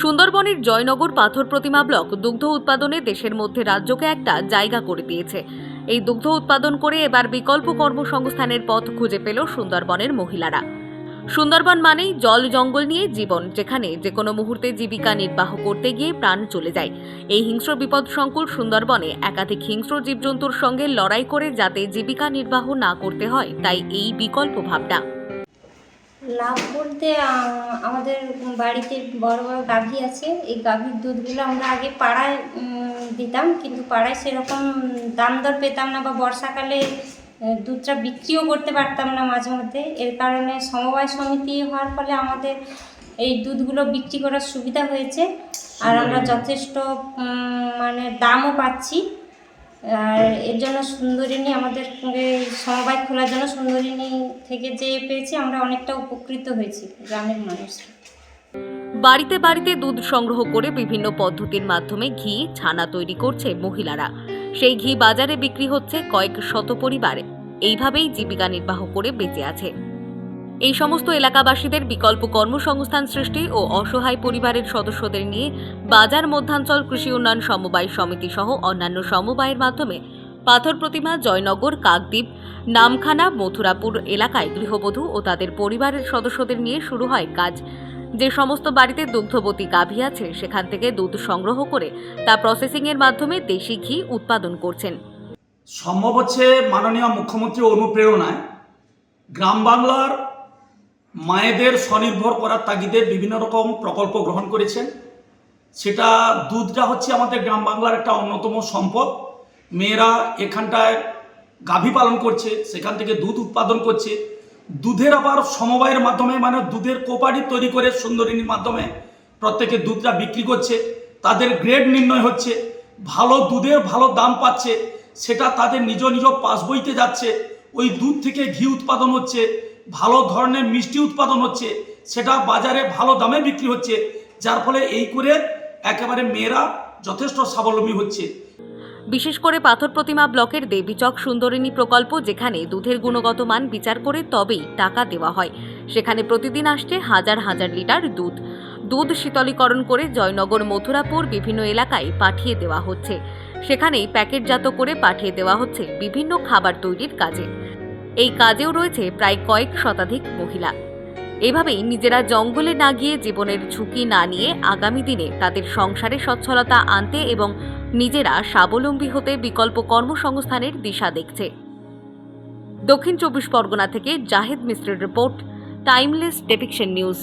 সুন্দরবনের জয়নগর পাথর প্রতিমা ব্লক দুগ্ধ উৎপাদনে দেশের মধ্যে রাজ্যকে একটা জায়গা করে দিয়েছে। এই দুগ্ধ উৎপাদন করে এবার বিকল্প কর্মসংস্থানের পথ খুঁজে পেল সুন্দরবনের মহিলারা। সুন্দরবন মানেই জল জঙ্গল নিয়ে জীবন, যেখানে যে কোনো মুহূর্তে জীবিকা নির্বাহ করতে গিয়ে প্রাণ চলে যায়। এই হিংস্র বিপদসংকুল সুন্দরবনে একাধিক হিংস্র জীবজন্তুর সঙ্গে লড়াই করে যাতে জীবিকা নির্বাহ না করতে হয়, তাই এই বিকল্প ভাবনা। লাভ বলতে আমাদের বাড়িতে বড় বড় গাভী আছে। এই গাভীর দুধগুলো আমরা আগে পাড়ায় দিতাম, কিন্তু পাড়ায় সেরকম দাম দর পেতাম না, বা বর্ষাকালে দুধটা বিক্রিও করতে পারতাম না মাঝে মধ্যে। এর কারণে সমবায় সমিতি হওয়ার ফলে আমাদের এই দুধগুলো বিক্রি করার সুবিধা হয়েছে, আর আমরা যথেষ্ট দামও পাচ্ছি। আর এর জন্য সুন্দরিনী আমাদের সমবায় খোলার জন্য সুন্দরিনী থেকে যে পেয়েছি আমরা অনেকটা উপকৃত হয়েছি গ্রামের মানুষ। বাড়িতে বাড়িতে দুধ সংগ্রহ করে বিভিন্ন পদ্ধতির মাধ্যমে ঘি ছানা তৈরি করছে মহিলারা। সেই ঘি বাজারে বিক্রি হচ্ছে, কয়েক শত পরিবার এইভাবেই জীবিকা নির্বাহ করে বেঁচে আছে। এই সমস্ত এলাকাবাসীদের বিকল্প কর্মসংস্থান সৃষ্টি ও অসহায় পরিবারের সদস্যদের নিয়ে বাজার মধ্যাঞ্চল কৃষি উন্নয়ন সমবায় সমিতি সহ অন্যান্য সমবায়ের মাধ্যমে পাথর প্রতিমা, জয়নগর, কাকদ্বীপ, নামখানা, মথুরাপুর এলাকায় গৃহবধূ ও তাদের পরিবারের সদস্যদের নিয়ে শুরু হয় কাজ। যে সমস্ত বাড়িতে দুগ্ধবতী গাভী আছে সেখান থেকে দুধ সংগ্রহ করে তা প্রসেসিংয়ের মাধ্যমে দেশি ঘি উৎপাদন করছেন। সম্ভব হচ্ছে মাননীয় মুখ্যমন্ত্রীর অনুপ্রেরণায় গ্রাম বাংলার মায়েদের স্বনির্ভর করার তাগিদে বিভিন্ন রকম প্রকল্প গ্রহণ করেছেন। সেটা দুধটা হচ্ছে আমাদের গ্রাম বাংলার একটা অন্যতম সম্পদ। মেয়েরা এখানটায় গাভী পালন করছে, সেখান থেকে দুধ উৎপাদন করছে। দুধের আবার সমবায়ের মাধ্যমে, মানে দুধের কোঅপারেটিভ তৈরি করে সুন্দরিনীর মাধ্যমে প্রত্যেকে দুধটা বিক্রি করছে। তাদের গ্রেড নির্ণয় হচ্ছে, ভালো দুধের ভালো দাম পাচ্ছে, সেটা তাদের নিজ নিজ পাসবইতে যাচ্ছে। ওই দুধ থেকে ঘি উৎপাদন হচ্ছে, ভালো ধরনের মিষ্টি উৎপাদন হচ্ছে, সেটা বাজারে ভালো দামে বিক্রি হচ্ছে, যার ফলে এই করে একেবারে মেয়েরা যথেষ্ট স্বাবলম্বী হচ্ছে। বিশেষ করে পাথর প্রতিমা ব্লকের দেবীচক সুন্দরিনী প্রকল্প, যেখানে দুধের গুণগত মান বিচার করে তবেই টাকা দেওয়া হয়, সেখানে প্রতিদিন আসছে হাজার হাজার লিটার দুধ। দুধ শীতলীকরণ করে জয়নগর, মথুরাপুর বিভিন্ন এলাকায় পাঠিয়ে দেওয়া হচ্ছে। সেখানেই প্যাকেটজাত করে পাঠিয়ে দেওয়া হচ্ছে বিভিন্ন খাবার তৈরির কাজে। এই কাজেও রয়েছে প্রায় কয়েক শতাধিক মহিলা। এভাবেই নিজেরা জঙ্গলে না গিয়ে, জীবনের ঝুঁকি না নিয়ে আগামী দিনে তাদের সংসারে সচ্ছলতা আনতে এবং নিজেরা স্বাবলম্বী হতে বিকল্প কর্মসংস্থানের দিশা দেখছে। দক্ষিণ 24 পরগনা থেকে জাহিদ মিস্ত্রির রিপোর্ট, টাইমলেস ডেপিকশন নিউজ।